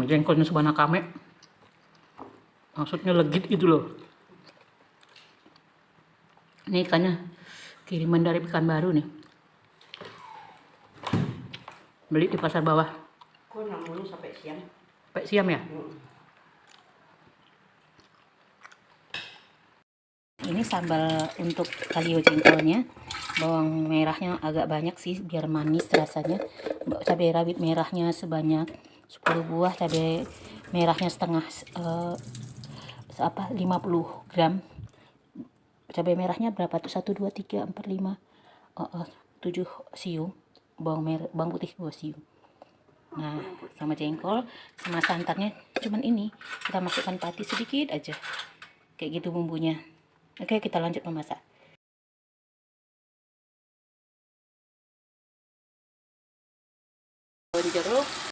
Jengkolnya Subanakame. Maksudnya legit gitu loh. Ini ikannya kiriman dari Pekanbaru nih. Beli di pasar bawah. Kok 60 sampai siang? Sampai siam ya? Ini sambal untuk kalio jengkolnya. Bawang merahnya agak banyak sih biar manis rasanya. Cabai rawit merahnya sebanyak 10 buah, cabai merahnya setengah 50 gram. Cabai merahnya berapa tuh? 1 2 3 4 5 7 siung. Bawang putih 2 siung. Nah, sama jengkol, sama santannya cuman ini. Kita masukkan pati sedikit aja. Kayak gitu bumbunya. Oke, kita lanjut memasak. Daun jeruk,